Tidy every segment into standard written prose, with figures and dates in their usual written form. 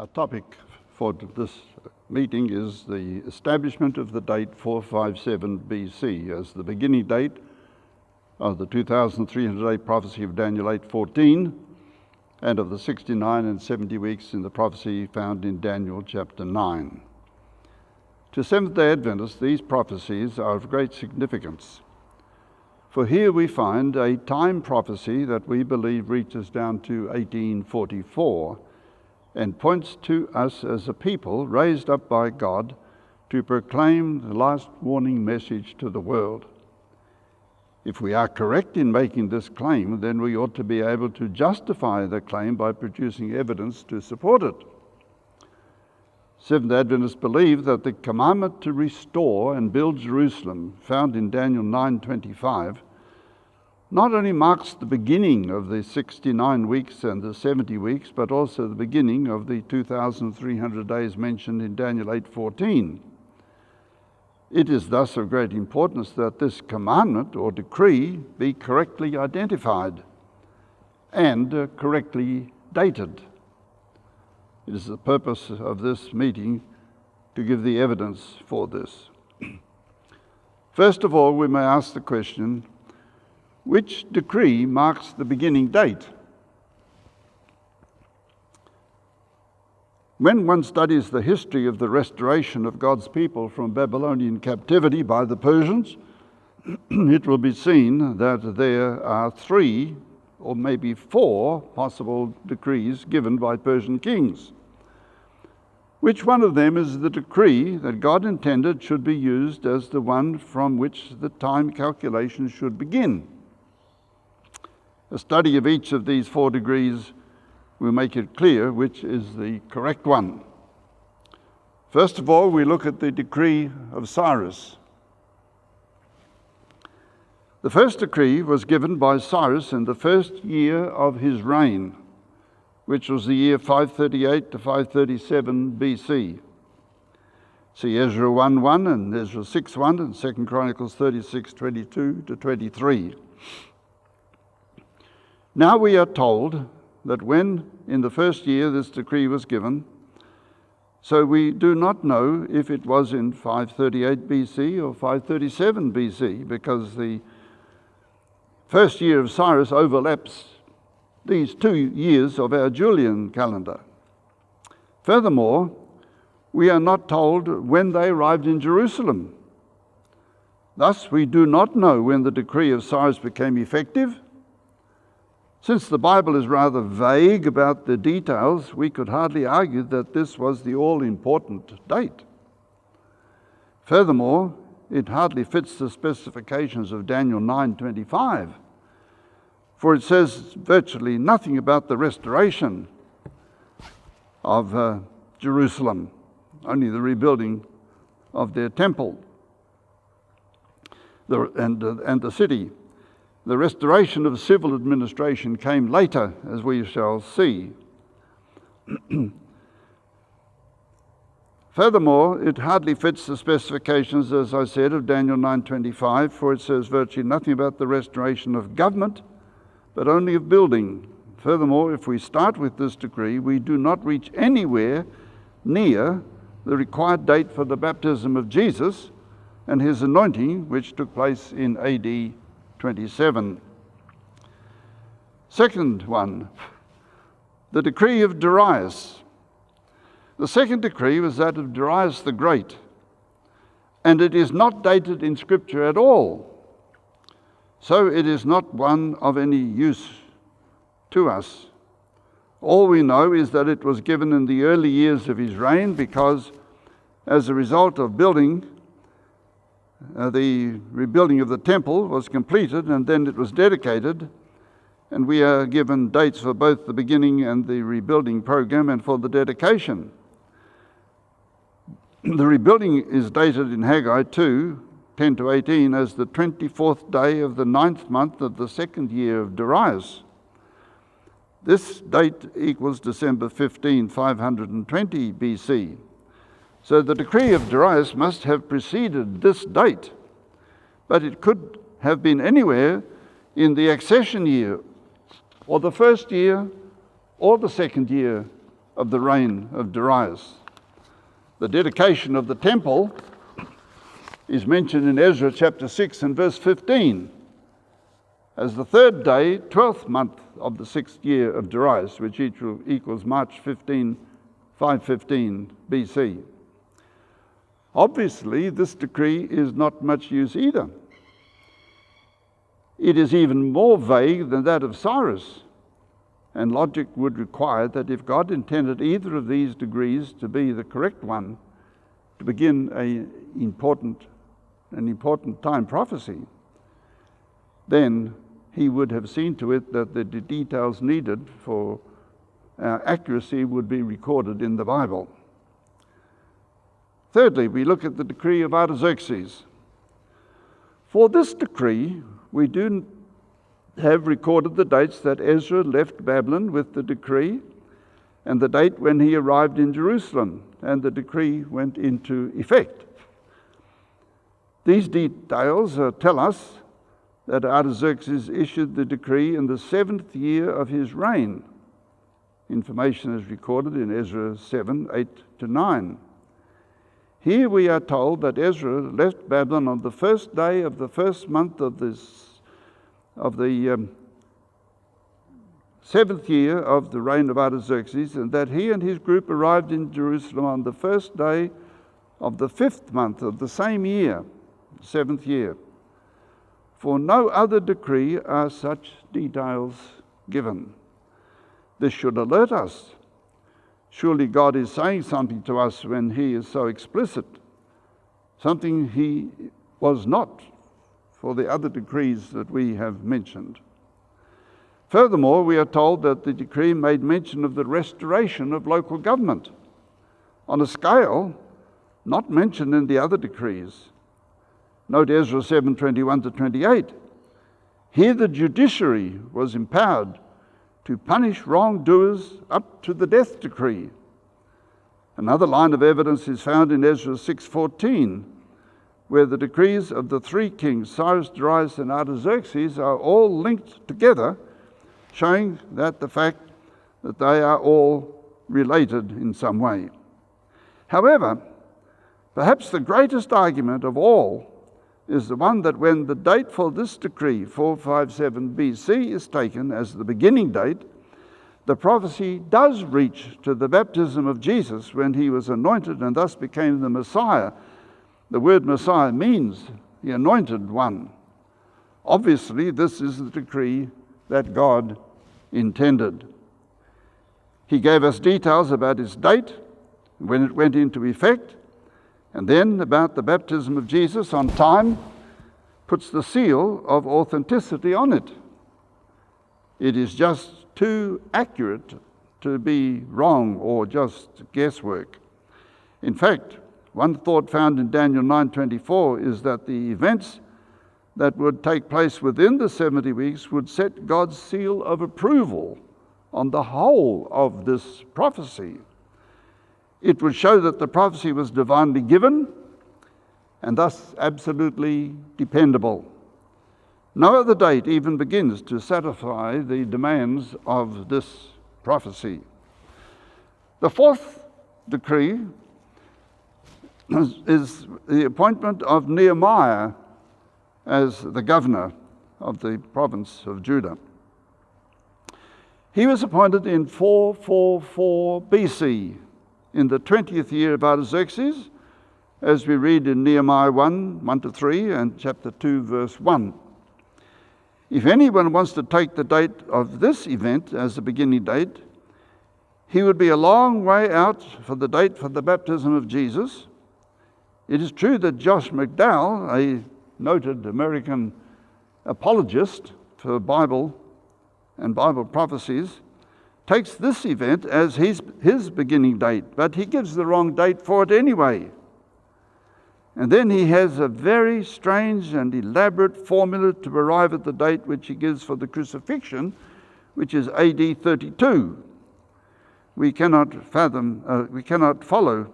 Our topic for this meeting is the establishment of the date 457 BC as the beginning date of the 2,300-day prophecy of Daniel 8:14 and of the 69 and 70 weeks in the prophecy found in Daniel chapter 9. To Seventh-day Adventists, these prophecies are of great significance. For here we find a time prophecy that we believe reaches down to 1844 and points to us as a people raised up by God to proclaim the last warning message to the world. If we are correct in making this claim, then we ought to be able to justify the claim by producing evidence to support it. Seventh-day Adventists believe that the commandment to restore and build Jerusalem, found in Daniel 9:25, not only marks the beginning of the 69 weeks and the 70 weeks, but also the beginning of the 2,300 days mentioned in Daniel 8:14. It is thus of great importance that this commandment or decree be correctly identified and correctly dated. It is the purpose of this meeting to give the evidence for this. First of all, we may ask the question, which decree marks the beginning date? When one studies the history of the restoration of God's people from Babylonian captivity by the Persians, it will be seen that there are 3 or maybe 4 possible decrees given by Persian kings. Which one of them is the decree that God intended should be used as the one from which the time calculation should begin? A study of each of these 4 decrees will make it clear which is the correct one. First of all, we look at the decree of Cyrus. The first decree was given by Cyrus in the first year of his reign, which was the year 538 to 537 BC. See Ezra 1:1 and Ezra 6:1 and 2 Chronicles 36:22 to 23. Now we are told that when in the first year this decree was given, so we do not know if it was in 538 BC or 537 BC, because the first year of Cyrus overlaps these 2 years of our Julian calendar. Furthermore, we are not told when they arrived in Jerusalem. Thus, we do not know when the decree of Cyrus became effective. Since the Bible is rather vague about the details, we could hardly argue that this was the all-important date. Furthermore, it hardly fits the specifications of Daniel 9:25, for it says virtually nothing about the restoration of Jerusalem, only the rebuilding of their temple and the city. The restoration of civil administration came later, as we shall see. Furthermore, it hardly fits the specifications, as I said, of Daniel 9:25, for it says virtually nothing about the restoration of government, but only of building. Furthermore, if we start with this decree, we do not reach anywhere near the required date for the baptism of Jesus and his anointing, which took place in AD 27. Second one, the decree of Darius. The second decree was that of Darius the Great, and it is not dated in Scripture at all. So it is not one of any use to us. All we know is that it was given in the early years of his reign because as a result of building, the rebuilding of the temple was completed and then it was dedicated, and we are given dates for both the beginning and the rebuilding program and for the dedication. The rebuilding is dated in Haggai 2:10 to 18 as the 24th day of the 9th month of the 2nd year of Darius. This date equals December 15, 520 BC. So the decree of Darius must have preceded this date, but it could have been anywhere in the accession year, or the first year, or the second year of the reign of Darius. The dedication of the temple is mentioned in Ezra chapter 6 and verse 15 as the third day, 12th month of the 6th year of Darius, which equals March 515 BC. Obviously, this decree is not much use either. It is even more vague than that of Cyrus, and logic would require that if God intended either of these decrees to be the correct one, to begin an important time prophecy, then he would have seen to it that the details needed for accuracy would be recorded in the Bible. Thirdly, we look at the Decree of Artaxerxes. For this decree, we do have recorded the dates that Ezra left Babylon with the decree, and the date when he arrived in Jerusalem, and the decree went into effect. These details tell us that Artaxerxes issued the decree in the 7th year of his reign. Information is recorded in Ezra 7, 8-9. Here we are told that Ezra left Babylon on the first day of the first month of the 7th year of the reign of Artaxerxes, and that he and his group arrived in Jerusalem on the first day of the 5th month of the same year, 7th year. For no other decree are such details given. This should alert us. Surely God is saying something to us when he is so explicit, something he was not for the other decrees that we have mentioned. Furthermore, we are told that the decree made mention of the restoration of local government on a scale not mentioned in the other decrees. Note Ezra 7:21-28. Here the judiciary was empowered to punish wrongdoers up to the death decree. Another line of evidence is found in Ezra 6:14, where the decrees of the three kings, Cyrus, Darius, and Artaxerxes, are all linked together, showing that the fact that they are all related in some way. However, perhaps the greatest argument of all is the one that when the date for this decree, 457 BC, is taken as the beginning date, the prophecy does reach to the baptism of Jesus when he was anointed and thus became the Messiah. The word Messiah means the anointed one. Obviously, this is the decree that God intended. He gave us details about its date, when it went into effect, and then about the baptism of Jesus on time, puts the seal of authenticity on it. It is just too accurate to be wrong or just guesswork. In fact, one thought found in Daniel 9:24 is that the events that would take place within the 70 weeks would set God's seal of approval on the whole of this prophecy. It would show that the prophecy was divinely given and thus absolutely dependable. No other date even begins to satisfy the demands of this prophecy. The fourth decree is the appointment of Nehemiah as the governor of the province of Judah. He was appointed in 444 BC, in the 20th year of Artaxerxes, as we read in Nehemiah 1:1-3 and chapter 2, verse 1. If anyone wants to take the date of this event as the beginning date, he would be a long way out for the date for the baptism of Jesus. It is true that Josh McDowell, a noted American apologist for Bible and Bible prophecies, takes this event as his beginning date, but he gives the wrong date for it anyway. And then he has a very strange and elaborate formula to arrive at the date which he gives for the crucifixion, which is AD 32. We cannot follow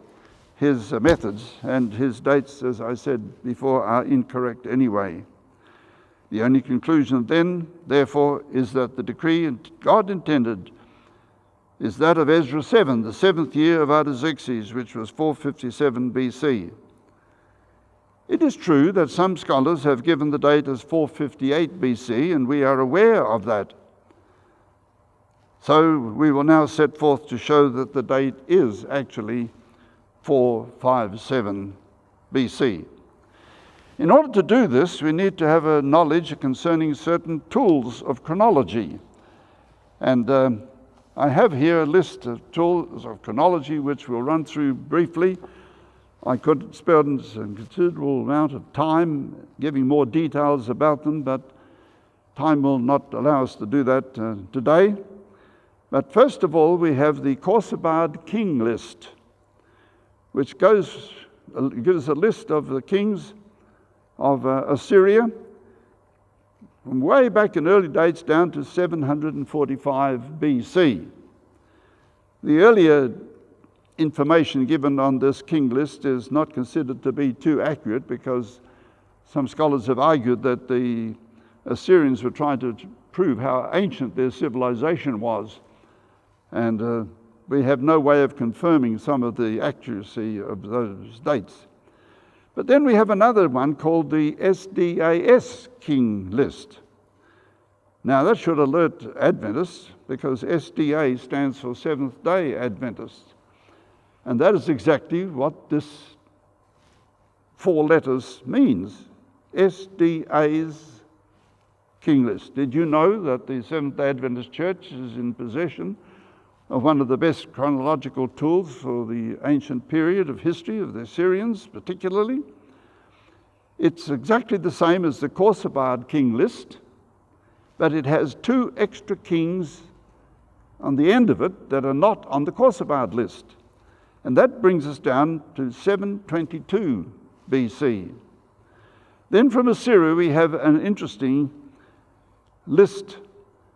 his methods, and his dates, as I said before, are incorrect anyway. The only conclusion then, therefore, is that the decree God intended is that of Ezra 7, the 7th year of Artaxerxes, which was 457 BC. It is true that some scholars have given the date as 458 BC, and we are aware of that. So we will now set forth to show that the date is actually 457 BC. In order to do this, we need to have a knowledge concerning certain tools of chronology. And I have here a list of tools of chronology which we'll run through briefly. I could spend a considerable amount of time giving more details about them, but time will not allow us to do that today. But first of all, we have the Korsabard king list, which gives a list of the kings of Assyria from way back in early dates down to 745 BC. The earlier information given on this king list is not considered to be too accurate, because some scholars have argued that the Assyrians were trying to prove how ancient their civilization was. And we have no way of confirming some of the accuracy of those dates. But then we have another one called the Sdas king list. Now that should alert Adventists, because SDA stands for Seventh-day Adventists. And that is exactly what this 4 letters means. SDA's king list. Did you know that the Seventh-day Adventist Church is in possession of one of the best chronological tools for the ancient period of history of the Assyrians particularly? It's exactly the same as the Korsabard king list, but it has 2 extra kings on the end of it that are not on the Korsabard list. And that brings us down to 722 BC. Then from Assyria we have an interesting list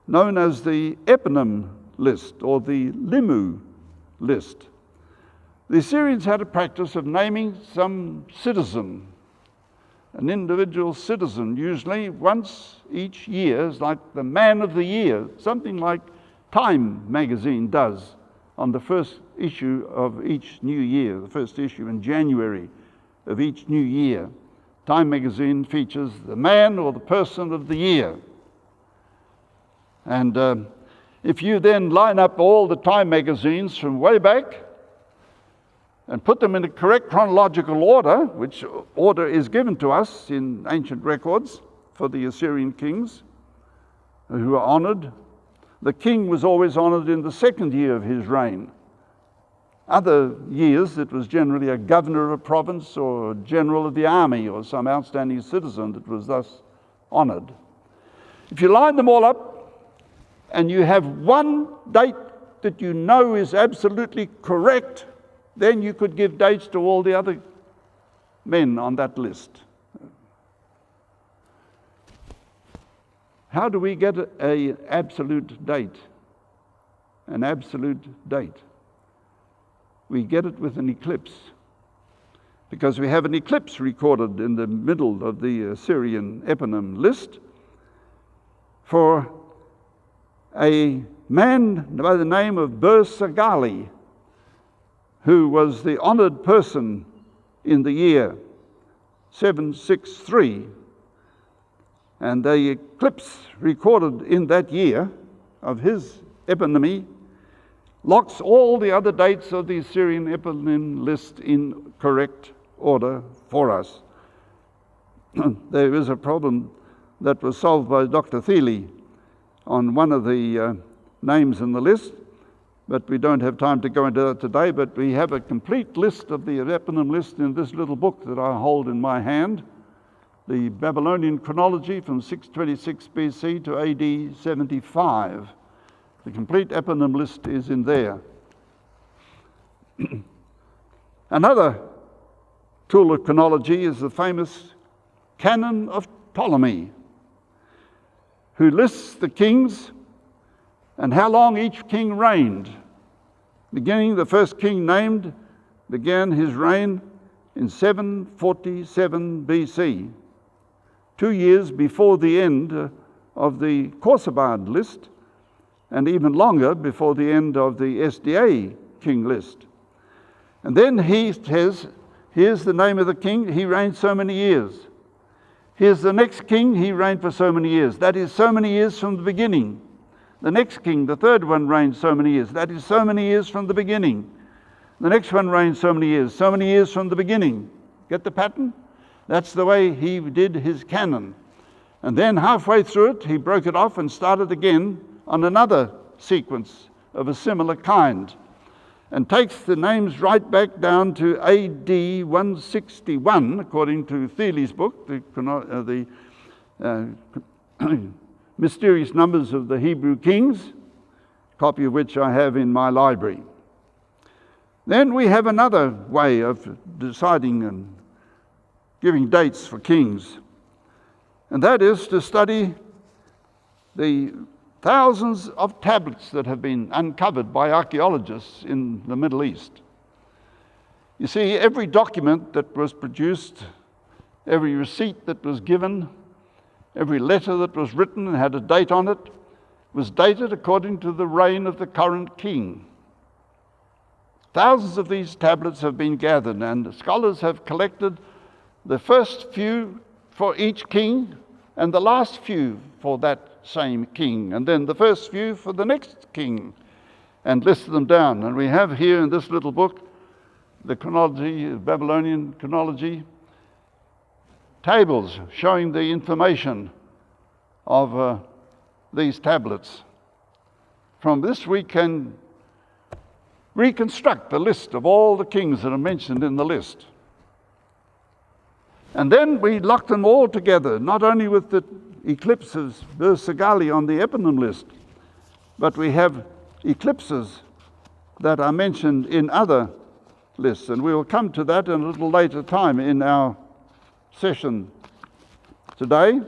known as the Eponym List, or the Limu list. The Assyrians had a practice of naming some citizen, an individual citizen, usually once each year, as like the man of the year, something like Time magazine does on the first issue of each new year, the first issue in January of each new year. Time magazine features the man or the person of the year. And if you then line up all the Time magazines from way back and put them in the correct chronological order, which order is given to us in ancient records for the Assyrian kings who were honored, the king was always honored in the 2nd year of his reign. Other years, it was generally a governor of a province or a general of the army or some outstanding citizen that was thus honored. If you line them all up, and you have one date that you know is absolutely correct, then you could give dates to all the other men on that list. How do we get an absolute date? An absolute date. We get it with an eclipse, because we have an eclipse recorded in the middle of the Assyrian eponym list for a man by the name of Bur-Sagali, who was the honored person in the year 763. And the eclipse recorded in that year of his eponymy locks all the other dates of the Assyrian eponym list in correct order for us. There is a problem that was solved by Dr. Thiele on one of the names in the list, but we don't have time to go into that today. But we have a complete list of the eponym list in this little book that I hold in my hand, the Babylonian Chronology from 626 BC to AD 75. The complete eponym list is in there. Another tool of chronology is the famous Canon of Ptolemy, who lists the kings and how long each king reigned. The first king named began his reign in 747 BC, 2 years before the end of the Korsabard list, and even longer before the end of the SDA king list. And then he says, here's the name of the king, he reigned so many years. Here's the next king, he reigned for so many years. That is so many years from the beginning. The next king, the third one, reigned so many years. That is so many years from the beginning. The next one reigned so many years from the beginning. Get the pattern? That's the way he did his canon. And then halfway through it, he broke it off and started again on another sequence of a similar kind, and takes the names right back down to AD 161, according to Thiele's book, the Mysterious Numbers of the Hebrew Kings, a copy of which I have in my library. Then we have another way of deciding and giving dates for kings, and that is to study the thousands of tablets that have been uncovered by archaeologists in the Middle East. You see, every document that was produced, every receipt that was given, every letter that was written and had a date on it, was dated according to the reign of the current king. Thousands of these tablets have been gathered, and scholars have collected the first few for each king and the last few for that same king, and then the first few for the next king, and listed them down. And we have here in this little book, the chronology, Babylonian Chronology, tables showing the information of these tablets. From this we can reconstruct the list of all the kings that are mentioned in the list. And then we lock them all together, not only with the eclipses, Versagali on the Eponym List, but we have eclipses that are mentioned in other lists, and we will come to that in a little later time in our session today,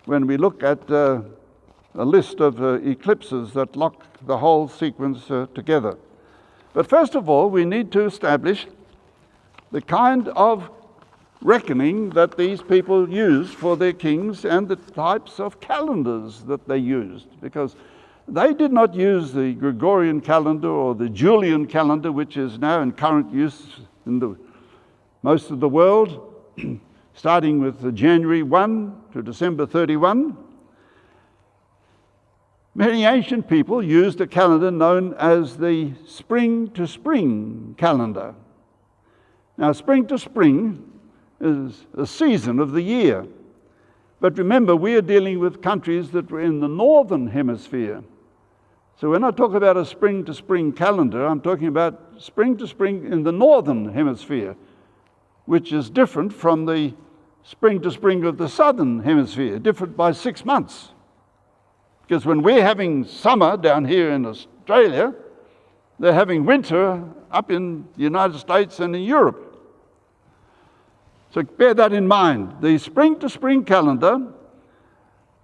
when we look at a list of eclipses that lock the whole sequence together. But first of all, we need to establish the kind of reckoning that these people used for their kings and the types of calendars that they used, because they did not use the Gregorian calendar or the Julian calendar, which is now in current use in most of the world, starting with January 1 to December 31. Many ancient people used a calendar known as the spring to spring calendar. Now, spring to spring is a season of the year. But remember, we are dealing with countries that were in the northern hemisphere. So when I talk about a spring to spring calendar, I'm talking about spring to spring in the northern hemisphere, which is different from the spring to spring of the southern hemisphere, different by 6 months. Because when we're having summer down here in Australia, they're having winter up in the United States and in Europe. So bear that in mind. The spring to spring calendar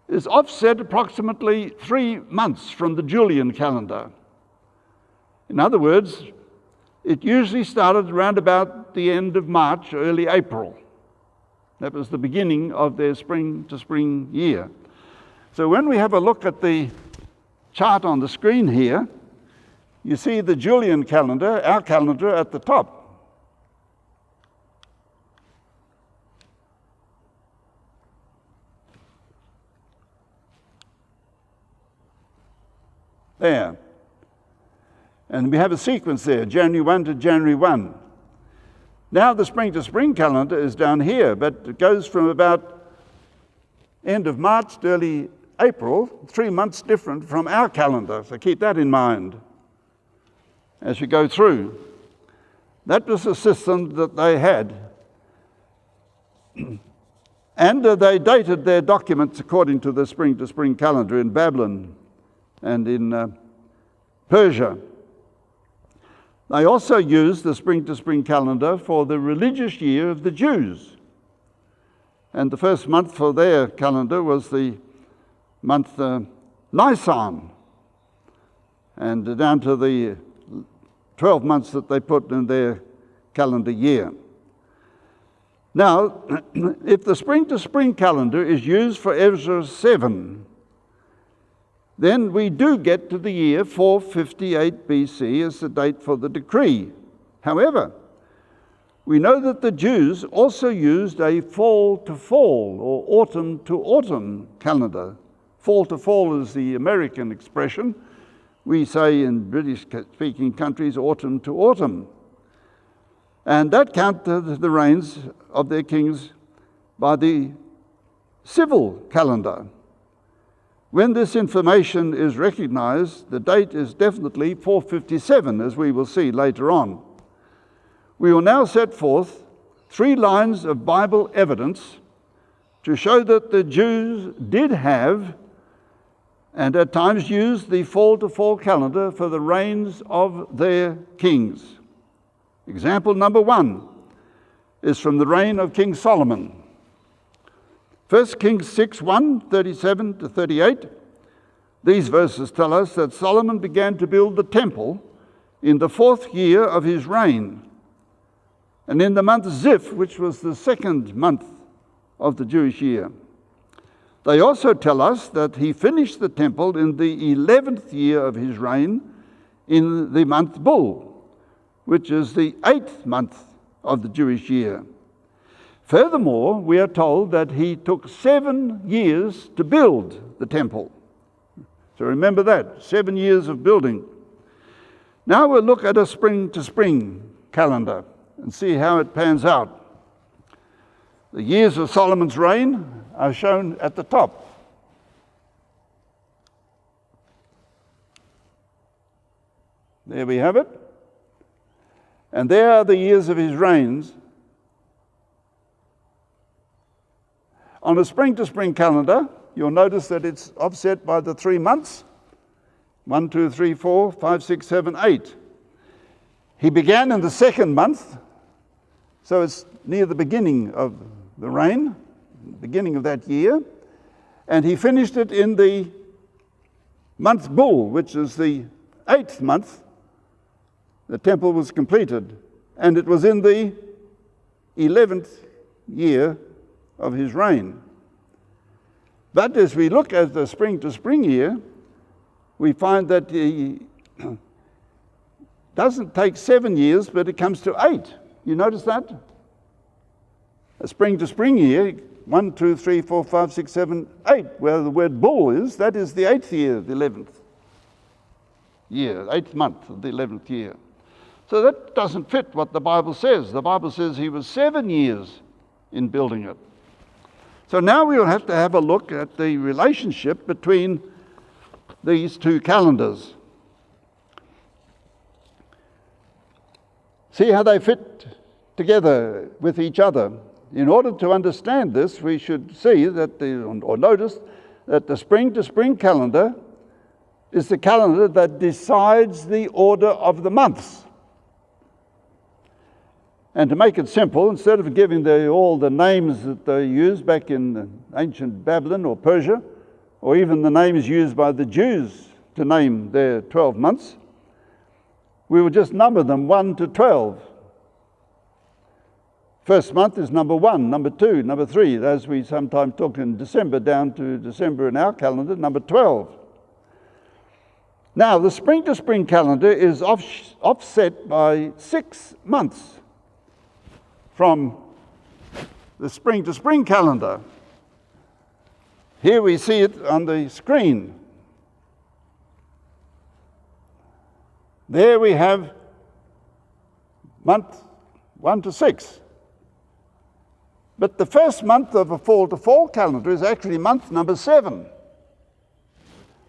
is offset approximately 3 months from the Julian calendar. In other words, it usually started around about the end of March, early April. That was the beginning of their spring to spring year. So when we have a look at the chart on the screen here, you see the Julian calendar, our calendar, at the top. There. And we have a sequence there, January 1 to January 1. Now the spring to spring calendar is down here, but it goes from about end of March to early April, 3 months different from our calendar. So keep that in mind as you go through. That was the system that they had. And they dated their documents according to the spring to spring calendar in Babylon and in Persia. They also used the spring to spring calendar for the religious year of the Jews. And the first month for their calendar was the month Nisan, and down to the 12 months that they put in their calendar year. Now, if the spring to spring calendar is used for Ezra 7, then we do get to the year 458 BC as the date for the decree. However, we know that the Jews also used a fall-to-fall or autumn-to-autumn calendar. Fall-to-fall is the American expression. We say in British-speaking countries autumn-to-autumn. And that counted the reigns of their kings by the civil calendar. When this information is recognized, the date is definitely 457, as we will see later on. We will now set forth 3 lines of Bible evidence to show that the Jews did have and at times used the fall-to-fall calendar for the reigns of their kings. Example number 1 is from the reign of King Solomon. 1 Kings 6:1, 37 to 38. These verses tell us that Solomon began to build the temple in the 4th year of his reign. And in the month Ziph, which was the 2nd month of the Jewish year. They also tell us that he finished the temple in the 11th year of his reign in the month Bul, which is the 8th month of the Jewish year. Furthermore, we are told that he took 7 years to build the temple. So remember that, 7 years of building. Now we'll look at a spring-to-spring calendar and see how it pans out. The years of Solomon's reign are shown at the top. There we have it. And there are the years of his reigns. On a spring-to-spring calendar, you'll notice that it's offset by the 3 months. 1, 2, 3, 4, 5, 6, 7, 8. He began in the 2nd month, so it's near the beginning of the reign, beginning of that year. And he finished it in the month Bul, which is the 8th month. The temple was completed, and it was in the 11th year of his reign. But as we look at the spring-to-spring year, we find that he doesn't take 7 years, but it comes to 8. You notice that? A spring-to-spring year, 1, 2, 3, 4, 5, 6, 7, 8, where the word Bul is, that is the 8th year, the 11th year, 8th month of the 11th year. So that doesn't fit what the Bible says. The Bible says he was 7 years in building it. So now we'll have to have a look at the relationship between these 2 calendars. See how they fit together with each other. In order to understand this, we should see that notice that the spring-to-spring calendar is the calendar that decides the order of the months. And to make it simple, instead of giving all the names that they used back in ancient Babylon or Persia, or even the names used by the Jews to name their 12 months, we will just number them 1 to 12. First month is number 1, number 2, number 3, as we sometimes talk in December, down to December in our calendar, number 12. Now, the spring-to-spring calendar is offset by 6 months from the spring-to-spring calendar. Here we see it on the screen. There we have month 1 to 6. But the first month of a fall-to-fall calendar is actually month number 7.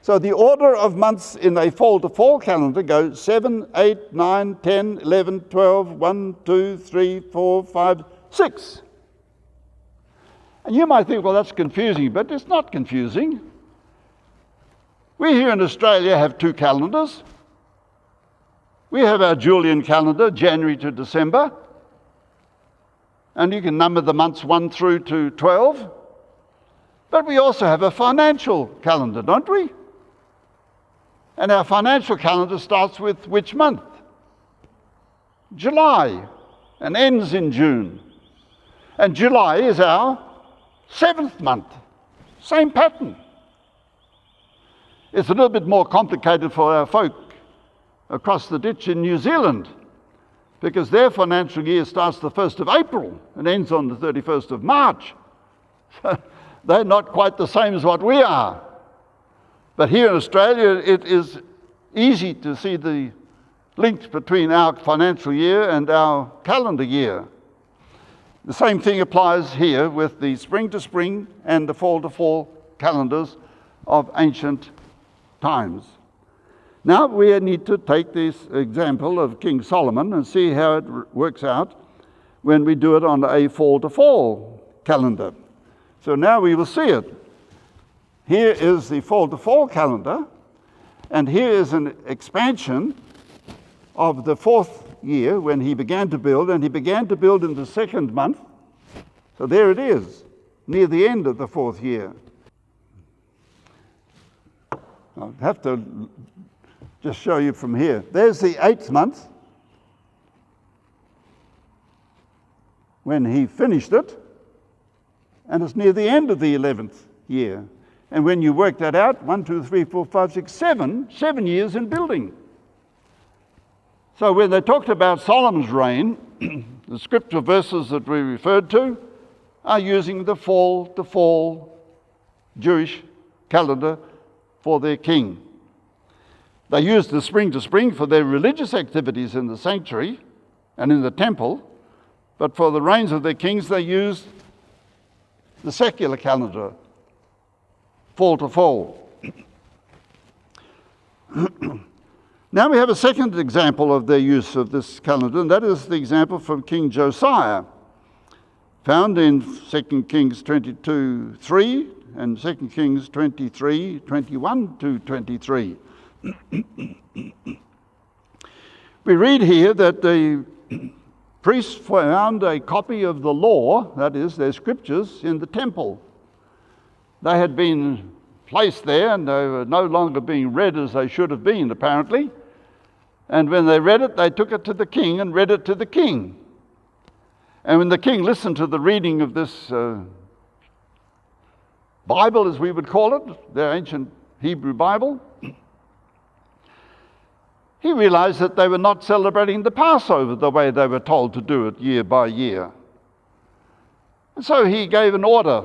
So the order of months in a fall-to-fall calendar goes 7, 8, 9, 10, 11, 12, 1, 2, 3, 4, 5, 6. And you might think, well, that's confusing, but it's not confusing. We here in Australia have 2 calendars. We have our Julian calendar, January to December. And you can number the months 1 through to 12. But we also have a financial calendar, don't we? And our financial calendar starts with which month? July, and ends in June. And July is our 7th month. Same pattern. It's a little bit more complicated for our folk across the ditch in New Zealand, because their financial year starts the 1st of April and ends on the 31st of March. So they're not quite the same as what we are. But here in Australia, it is easy to see the link between our financial year and our calendar year. The same thing applies here with the spring to spring and the fall to fall calendars of ancient times. Now we need to take this example of King Solomon and see how it works out when we do it on a fall to fall calendar. So now we will see it. Here is the fall to fall calendar, and here is an expansion of the 4th year when he began to build, and he began to build in the 2nd month. So there it is, near the end of the 4th year. I'll have to just show you from here. There's the 8th month when he finished it, and it's near the end of the 11th year. And when you work that out, 1, 2, 3, 4, 5, 6, 7 years in building. So when they talked about Solomon's reign, the scripture verses that we referred to are using the fall to fall Jewish calendar for their king. They used the spring to spring for their religious activities in the sanctuary and in the temple, but for the reigns of their kings they used the secular calendar, fall to fall. Now we have a second example of their use of this calendar, and that is the example from King Josiah, found in 2 Kings 22:3 and 2 Kings 23:21 to 23. We read here that the priests found a copy of the law, that is, their scriptures, in the temple. They had been placed there and they were no longer being read as they should have been, apparently. And when they read it, they took it to the king and read it to the king. And when the king listened to the reading of this Bible, as we would call it, their ancient Hebrew Bible, he realized that they were not celebrating the Passover the way they were told to do it year by year. And so he gave an order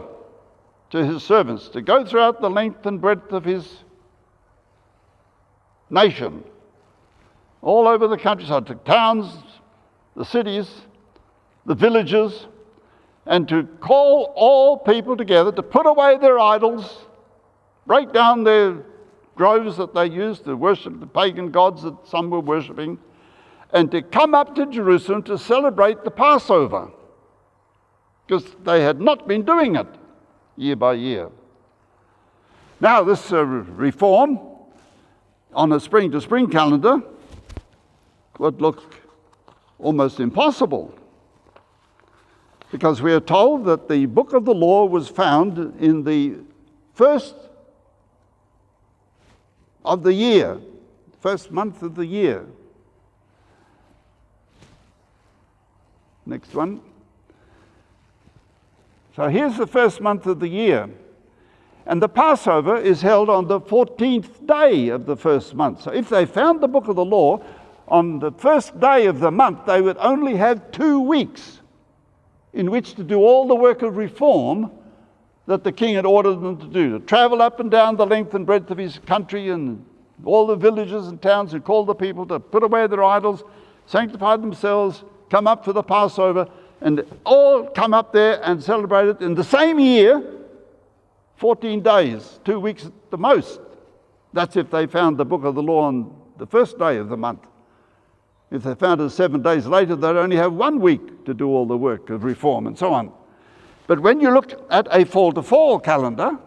to his servants to go throughout the length and breadth of his nation, all over the countryside, the towns, the cities, the villages, and to call all people together to put away their idols, break down their groves that they used to worship the pagan gods that some were worshipping, and to come up to Jerusalem to celebrate the Passover, because they had not been doing it year by year. Now this reform on a spring to spring calendar would look almost impossible, because we are told that the book of the law was found in the first of the year, first month of the year. Next one. So here's the first month of the year. And the Passover is held on the 14th day of the first month. So if they found the book of the law on the first day of the month, they would only have 2 weeks in which to do all the work of reform that the king had ordered them to do, to travel up and down the length and breadth of his country and all the villages and towns, and call the people to put away their idols, sanctify themselves, come up for the Passover, and all come up there and celebrate it in the same year, 14 days, 2 weeks at the most. That's if they found the book of the law on the first day of the month. If they found it 7 days later, they'd only have 1 week to do all the work of reform and so on. But when you look at a fall-to-fall calendar,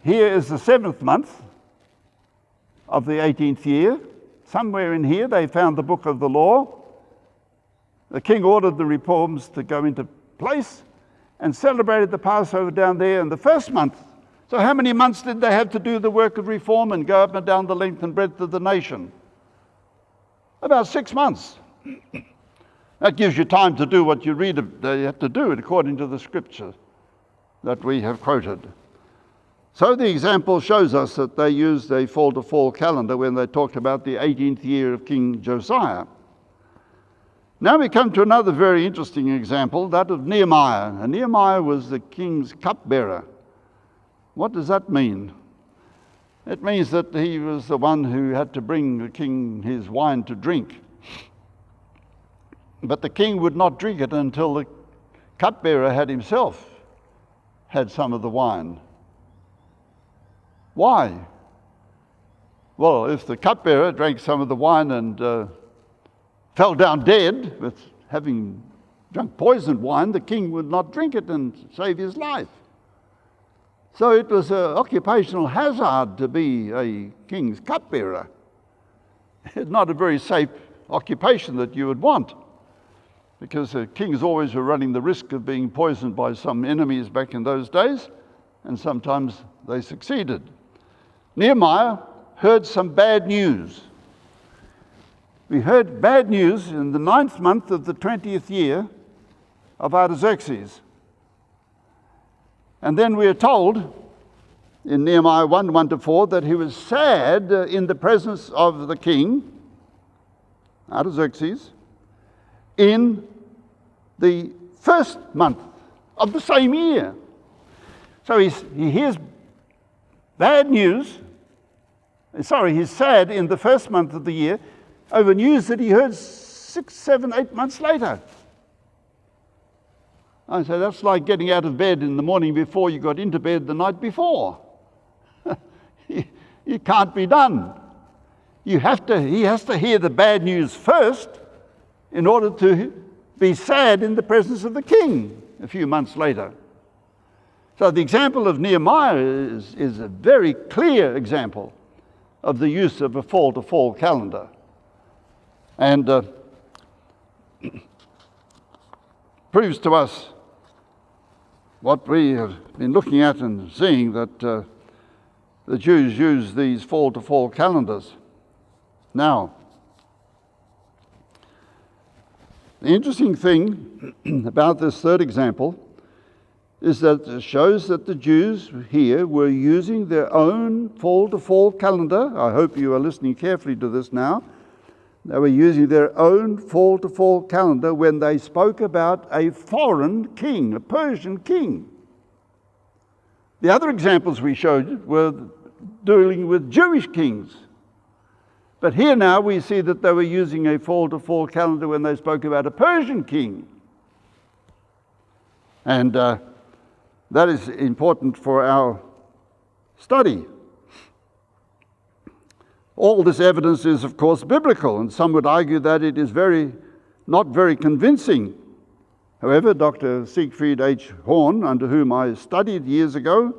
here is the 7th month of the 18th year. Somewhere in here they found the book of the law. The king ordered the reforms to go into place and celebrated the Passover down there in the first month. So how many months did they have to do the work of reform and go up and down the length and breadth of the nation? About 6 months. That gives you time to do what you read that you have to do it according to the scripture that we have quoted. So the example shows us that they used a fall-to-fall calendar when they talked about the 18th year of King Josiah. Now we come to another very interesting example, that of Nehemiah. And Nehemiah was the king's cupbearer. What does that mean? It means that he was the one who had to bring the king his wine to drink. But the king would not drink it until the cupbearer had himself had some of the wine. Why? Well, if the cupbearer drank some of the wine and fell down dead with having drunk poisoned wine, the king would not drink it and save his life. So it was an occupational hazard to be a king's cupbearer. It's not a very safe occupation that you would want, because kings always were running the risk of being poisoned by some enemies back in those days, and sometimes they succeeded. Nehemiah heard some bad news. We heard bad news in the 9th month of the 20th year of Artaxerxes. And then we are told in Nehemiah 1:1-4 that he was sad in the presence of the king, Artaxerxes, in the 1st month of the same year. So he hears bad news. He's sad in the 1st month of the year over news that he heard 6, 7, 8 months later. I say that's like getting out of bed in the morning before you got into bed the night before. It can't be done. He has to hear the bad news first in order to be sad in the presence of the king a few months later. So the example of Nehemiah is a very clear example of the use of a fall-to-fall calendar. And proves to us what we have been looking at and seeing, that the Jews use these fall-to-fall calendars. Now, the interesting thing about this third example is that it shows that the Jews here were using their own fall-to-fall calendar. I hope you are listening carefully to this now. They were using their own fall-to-fall calendar when they spoke about a foreign king, a Persian king. The other examples we showed were dealing with Jewish kings. But here now we see that they were using a fall-to-fall calendar when they spoke about a Persian king. And that is important for our study. All this evidence is, of course, biblical, and some would argue that it is not very convincing. However, Dr. Siegfried H. Horn, under whom I studied years ago,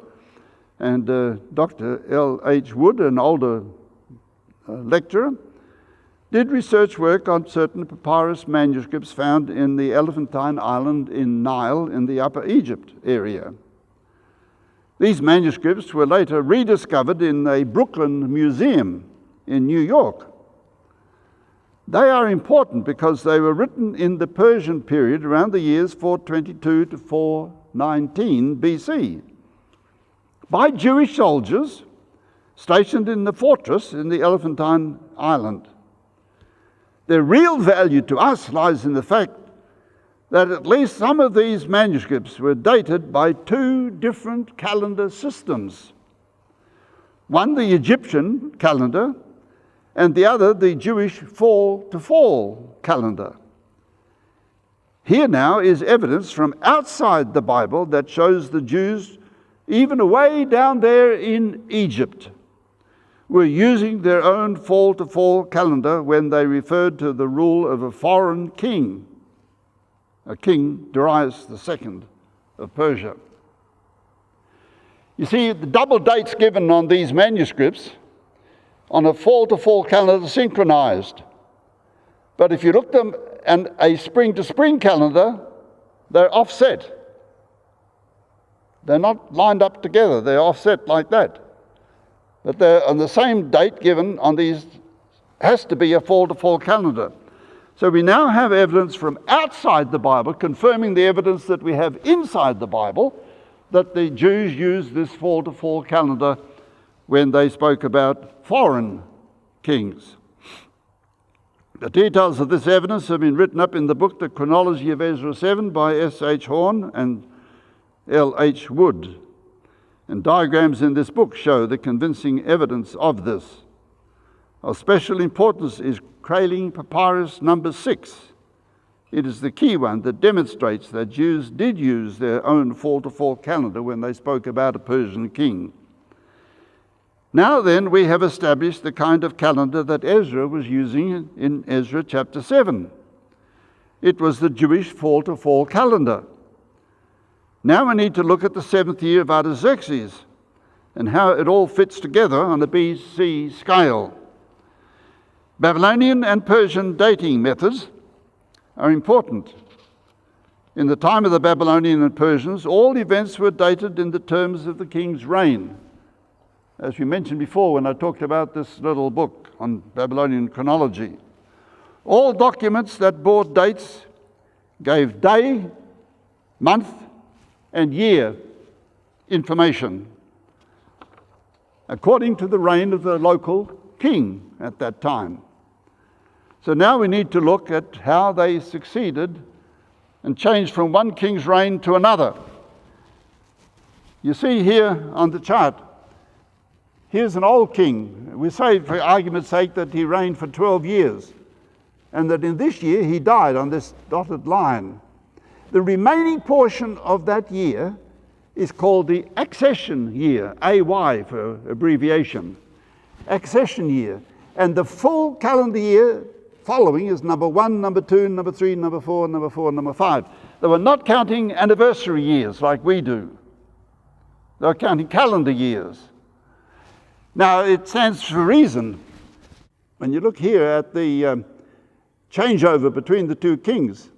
and Dr. L. H. Wood, an older lecturer, did research work on certain papyrus manuscripts found in the Elephantine Island in Nile in the Upper Egypt area. These manuscripts were later rediscovered in a Brooklyn museum in New York. They are important because they were written in the Persian period around the years 422 to 419 BC by Jewish soldiers stationed in the fortress in the Elephantine Island. Their real value to us lies in the fact that at least some of these manuscripts were dated by two different calendar systems. One, the Egyptian calendar, and the other, the Jewish fall-to-fall calendar. Here now is evidence from outside the Bible that shows the Jews, even away down there in Egypt, were using their own fall-to-fall calendar when they referred to the rule of a foreign king, a king Darius II of Persia. You see, the double dates given on these manuscripts on a fall-to-fall calendar synchronized. But if you look them at a spring-to-spring calendar, they're offset. They're not lined up together, they're offset like that. But they're on the same date given on these, has to be a fall-to-fall calendar. So we now have evidence from outside the Bible confirming the evidence that we have inside the Bible, that the Jews used this fall-to-fall calendar when they spoke about foreign kings. The details of this evidence have been written up in the book, The Chronology of Ezra 7 by S.H. Horn and L.H. Wood. And diagrams in this book show the convincing evidence of this. Of special importance is Kraling Papyrus number 6. It is the key one that demonstrates that Jews did use their own fall-to-fall calendar when they spoke about a Persian king. Now then, we have established the kind of calendar that Ezra was using in Ezra chapter 7. It was the Jewish fall-to-fall calendar. Now we need to look at the 7th year of Artaxerxes and how it all fits together on a BC scale. Babylonian and Persian dating methods are important. In the time of the Babylonian and Persians, all events were dated in the terms of the king's reign. As we mentioned before when I talked about this little book on Babylonian Chronology. All documents that bore dates gave day, month, and year information according to the reign of the local king at that time. So now we need to look at how they succeeded and changed from one king's reign to another. You see here on the chart, here's an old king. We say, for argument's sake, that he reigned for 12 years and that in this year he died on this dotted line. The remaining portion of that year is called the accession year, AY for abbreviation, accession year. And the full calendar year following is number 1, number 2, number 3, number 4, number 4, number 5. They were not counting anniversary years like we do. They were counting calendar years. Now, it stands for a reason. When you look here at the changeover between the two kings,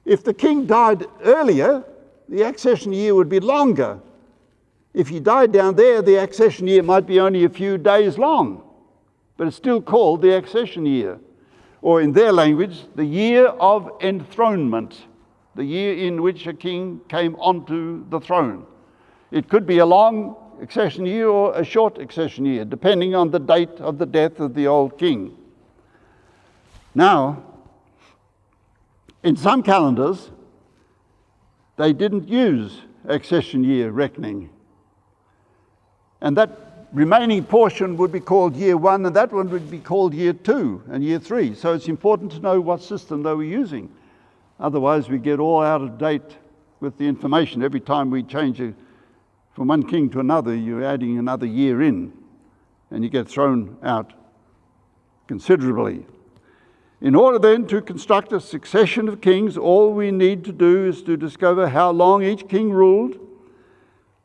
if the king died earlier, the accession year would be longer. If he died down there, the accession year might be only a few days long, but it's still called the accession year, or in their language, the year of enthronement, the year in which a king came onto the throne. It could be a long accession year or a short accession year, depending on the date of the death of the old king. Now, in some calendars, they didn't use accession year reckoning. And that remaining portion would be called year 1, and that one would be called year 2 and year 3. So it's important to know what system they were using. Otherwise, we get all out of date with the information. Every time we change from one king to another, you're adding another year in, and you get thrown out considerably. In order then to construct a succession of kings, all we need to do is to discover how long each king ruled.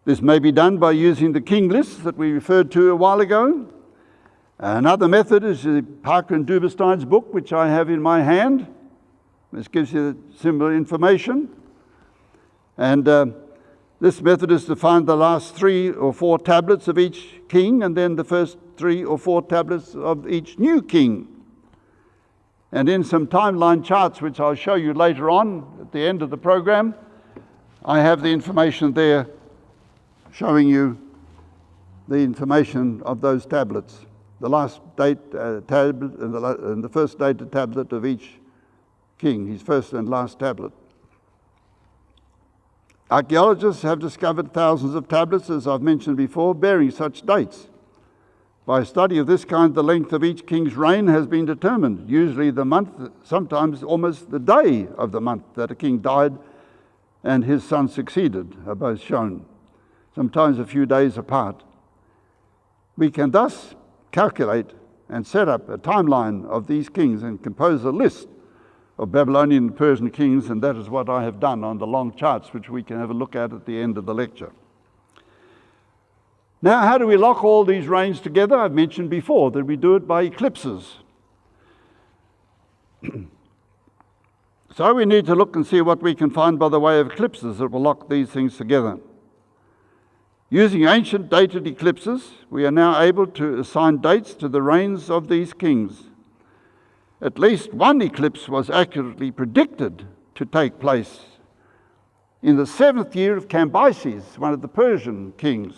This may be done by using the king lists that we referred to a while ago. Another method is Parker and Duberstein's book, which I have in my hand. This gives you similar information. And this method is to find the last 3 or 4 tablets of each king, and then the first 3 or 4 tablets of each new king. And in some timeline charts, which I'll show you later on at the end of the program, I have the information there showing you the information of those tablets. The last date tablet and the first dated tablet of each king, his first and last tablet. Archaeologists have discovered thousands of tablets, as I've mentioned before, bearing such dates. By a study of this kind, the length of each king's reign has been determined, usually the month, sometimes almost the day of the month that a king died and his son succeeded are both shown, sometimes a few days apart. We can thus calculate and set up a timeline of these kings and compose a list of Babylonian and Persian kings, and that is what I have done on the long charts, which we can have a look at the end of the lecture. Now, how do we lock all these reigns together? I've mentioned before that we do it by eclipses. So we need to look and see what we can find by the way of eclipses that will lock these things together. Using ancient dated eclipses, we are now able to assign dates to the reigns of these kings. At least one eclipse was accurately predicted to take place in the 7th year of Cambyses, one of the Persian kings.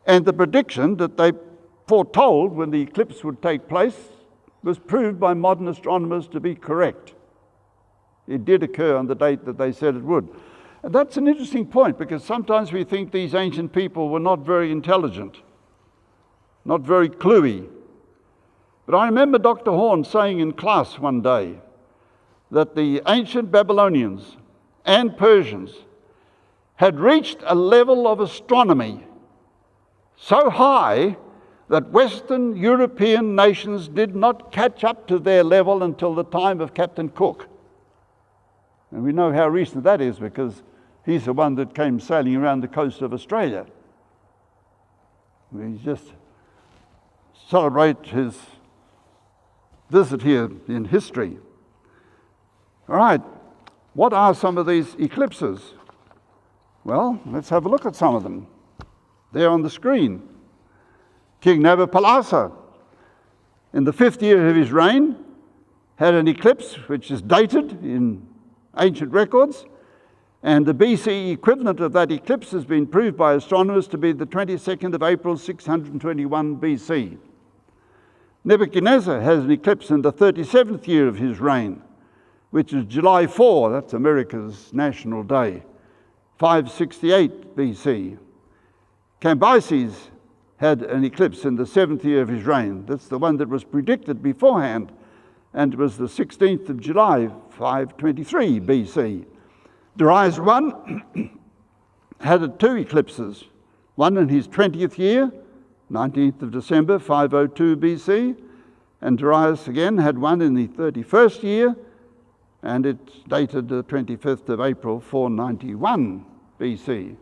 And the prediction that they foretold when the eclipse would take place was proved by modern astronomers to be correct. It did occur on the date that they said it would. And that's an interesting point, because sometimes we think these ancient people were not very intelligent, not very cluey. But I remember Dr. Horn saying in class one day that the ancient Babylonians and Persians had reached a level of astronomy so high that Western European nations did not catch up to their level until the time of Captain Cook. And we know how recent that is, because he's the one that came sailing around the coast of Australia. We just celebrate his visit here in history. All right, what are some of these eclipses? Well, let's have a look at some of them. They're on the screen. King Nabopolassar, in the 5th year of his reign, had an eclipse which is dated in ancient records, and the BC equivalent of that eclipse has been proved by astronomers to be the 22nd of April, 621 BC. Nebuchadnezzar has an eclipse in the 37th year of his reign, which is July 4, that's America's national day, 568 BC. Cambyses had an eclipse in the 7th year of his reign. That's the one that was predicted beforehand, and it was the 16th of July, 523 BC. Darius I had 2 eclipses, one in his 20th year, 19th of December, 502 BC, and Darius again had one in the 31st year, and it's dated the 25th of April, 491 BC.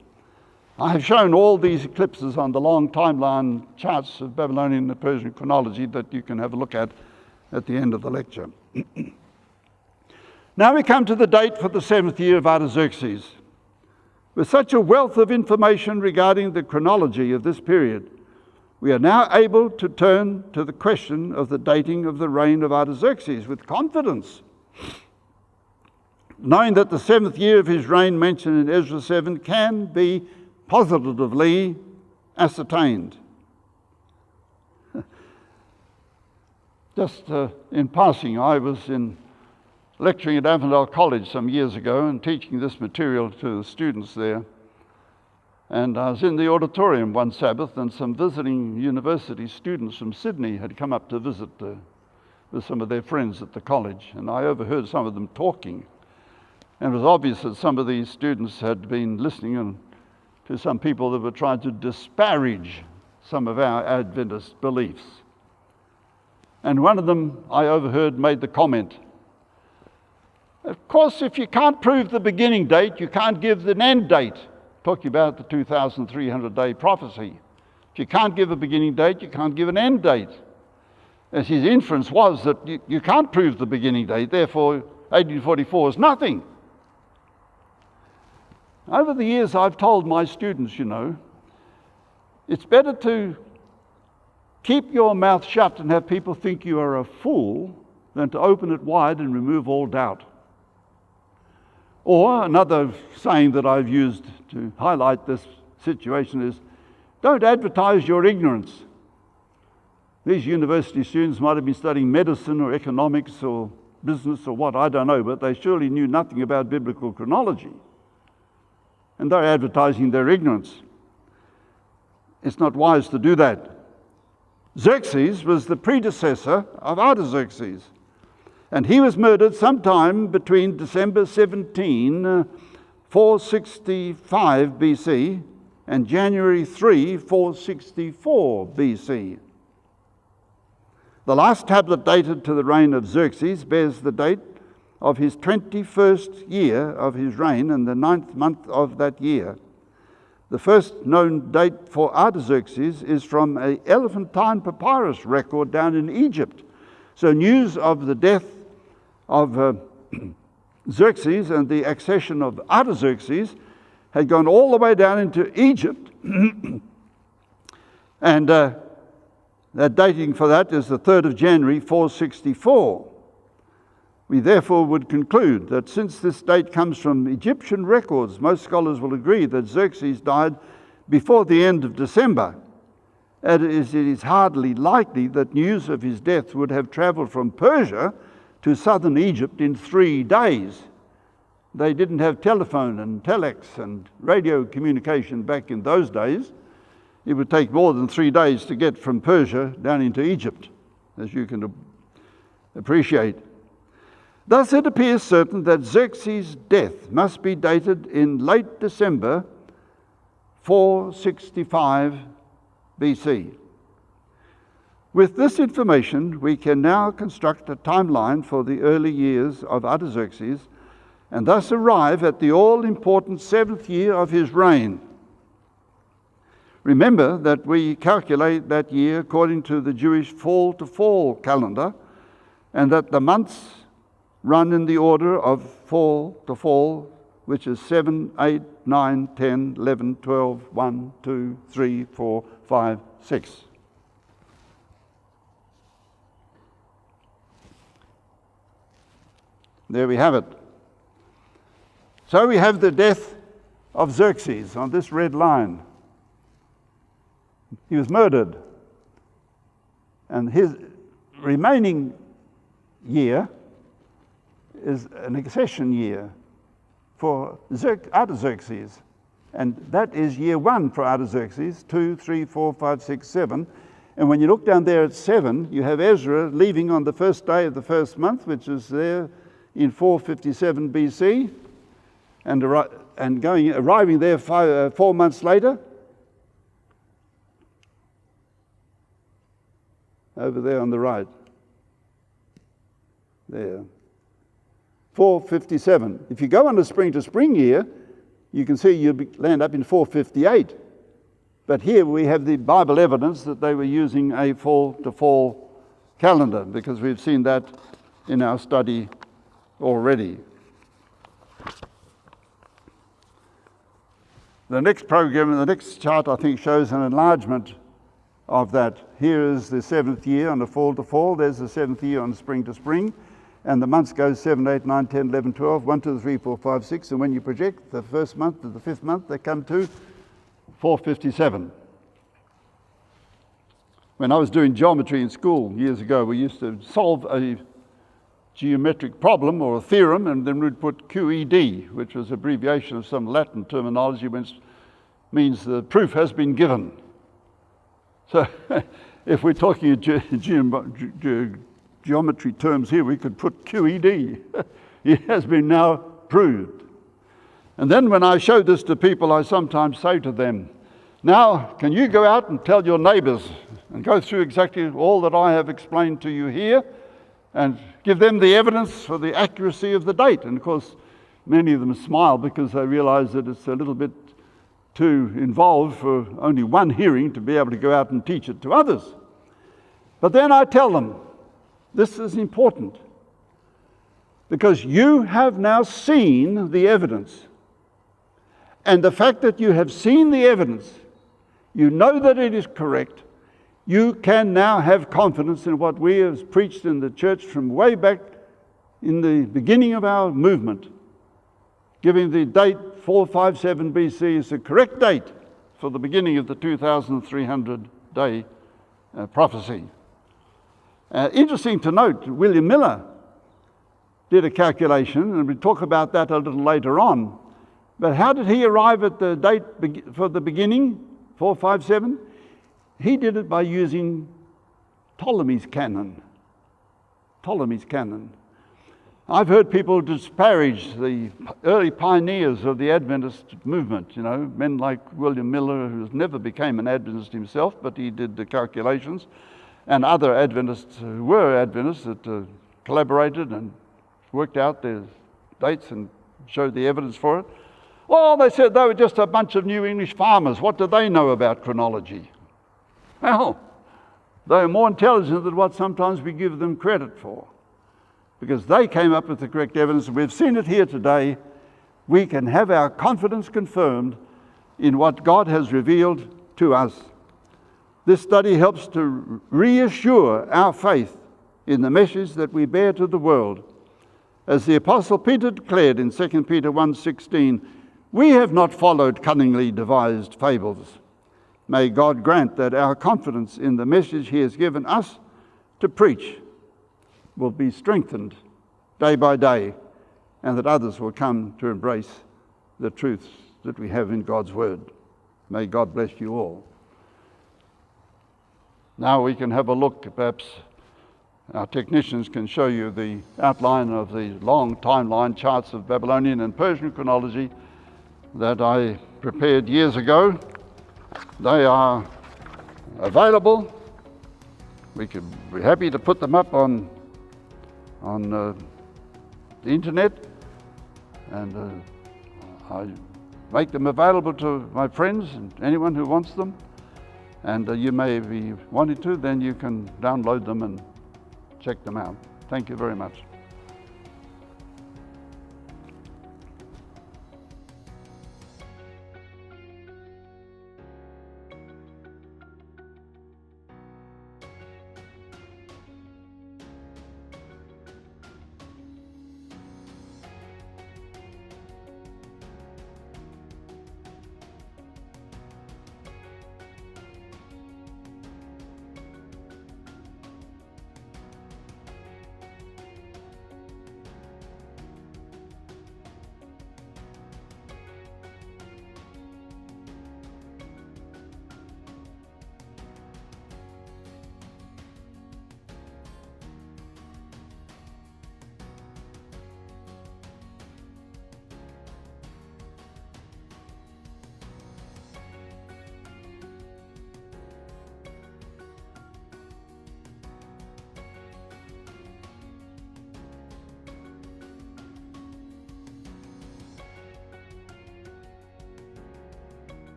I have shown all these eclipses on the long timeline charts of Babylonian and Persian chronology that you can have a look at the end of the lecture. Now we come to the date for the 7th year of Artaxerxes. With such a wealth of information regarding the chronology of this period, we are now able to turn to the question of the dating of the reign of Artaxerxes with confidence, knowing that the 7th year of his reign mentioned in Ezra 7 can be positively ascertained. Just in passing, I was lecturing at Avondale College some years ago and teaching this material to the students there. And I was in the auditorium one Sabbath, and some visiting university students from Sydney had come up to visit with some of their friends at the college, and I overheard some of them talking. And it was obvious that some of these students had been listening to some people that were trying to disparage some of our Adventist beliefs. And one of them, I overheard, made the comment, of course, if you can't prove the beginning date, you can't give an end date. Talking about the 2,300-day prophecy. If you can't give a beginning date, you can't give an end date. As his inference was that you can't prove the beginning date, therefore 1844 is nothing. Over the years, I've told my students, it's better to keep your mouth shut and have people think you are a fool than to open it wide and remove all doubt. Or another saying that I've used to highlight this situation is, don't advertise your ignorance. These university students might have been studying medicine or economics or business or what, I don't know, but they surely knew nothing about biblical chronology. And they're advertising their ignorance. It's not wise to do that. Xerxes was the predecessor of Artaxerxes, and he was murdered sometime between December 17, 465 BC, and January 3, 464 BC. The last tablet dated to the reign of Xerxes bears the date of his 21st year of his reign and the 9th month of that year. The first known date for Artaxerxes is from an elephantine papyrus record down in Egypt. So news of the death of Xerxes and the accession of Artaxerxes had gone all the way down into Egypt. And that dating for that is the 3rd of January, 464. We therefore would conclude that since this date comes from Egyptian records, most scholars will agree that Xerxes died before the end of December. And it is hardly likely that news of his death would have travelled from Persia to southern Egypt in 3 days. They didn't have telephone and telex and radio communication back in those days. It would take more than 3 days to get from Persia down into Egypt, as you can appreciate. Thus it appears certain that Xerxes' death must be dated in late December 465 BC. With this information, we can now construct a timeline for the early years of Artaxerxes and thus arrive at the all-important 7th year of his reign. Remember that we calculate that year according to the Jewish fall-to-fall calendar, and that the months run in the order of fall to fall, which is 7, 8, 9, 10, 11, 12, 1, 2, 3, 4, 5, 6. There we have it. So we have the death of Xerxes on this red line. He was murdered. And his remaining year is an accession year for Artaxerxes. And that is year 1 for Artaxerxes, 2, 3, 4, 5, 6, 7. And when you look down there at 7, you have Ezra leaving on the first day of the first month, which is there in 457 BC, and arriving there 4 months later. Over there on the right. There. 457. If you go on a spring to spring year, you can see you'll land up in 458. But here we have the Bible evidence that they were using a fall to fall calendar, because we've seen that in our study already. The next program, the next chart, I think, shows an enlargement of that. Here is the 7th year on the fall to fall. There's the 7th year on spring to spring. And the months go 7, 8, 9, 10, 11, 12, 1, 2, 3, 4, 5, 6. And when you project the first month to the 5th month, they come to 457. When I was doing geometry in school years ago, we used to solve a geometric problem or a theorem, and then we'd put QED, which was an abbreviation of some Latin terminology, which means the proof has been given. So if we're talking geometry terms here, we could put QED. It has been now proved. And then when I show this to people, I sometimes say to them, now, can you go out and tell your neighbors and go through exactly all that I have explained to you here and give them the evidence for the accuracy of the date? And of course, many of them smile because they realize that it's a little bit too involved for only one hearing to be able to go out and teach it to others. But then I tell them, this is important, because you have now seen the evidence. And the fact that you have seen the evidence, you know that it is correct, you can now have confidence in what we have preached in the church from way back in the beginning of our movement, giving the date 457 BC is the correct date for the beginning of the 2,300-day prophecy. Interesting to note, William Miller did a calculation, and we'll talk about that a little later on. But how did he arrive at the date for the beginning, 457? He did it by using Ptolemy's canon. Ptolemy's canon. I've heard people disparage the early pioneers of the Adventist movement, you know, men like William Miller, who never became an Adventist himself, but he did the calculations, and other Adventists who were Adventists that collaborated and worked out their dates and showed the evidence for it. Well, they said they were just a bunch of New English farmers. What do they know about chronology? Well, they are more intelligent than what sometimes we give them credit for, because they came up with the correct evidence. We've seen it here today. We can have our confidence confirmed in what God has revealed to us. This study helps to reassure our faith in the message that we bear to the world. As the Apostle Peter declared in 2 Peter 1:16, we have not followed cunningly devised fables. May God grant that our confidence in the message he has given us to preach will be strengthened day by day, and that others will come to embrace the truths that we have in God's word. May God bless you all. Now we can have a look. Perhaps our technicians can show you the outline of the long timeline charts of Babylonian and Persian chronology that I prepared years ago. They are available. We're happy to put them up on the internet, and I make them available to my friends and anyone who wants them. And you may be wanting to, then you can download them and check them out. Thank you very much.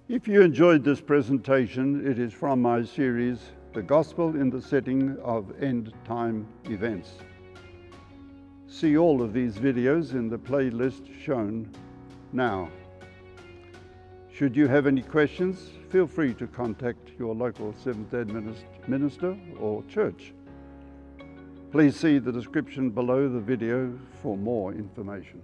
If you enjoyed this presentation, it is from my series, The Gospel in the Setting of End Time Events. See all of these videos in the playlist shown now. Should you have any questions, feel free to contact your local Seventh-day Adventist minister or church. Please see the description below the video for more information.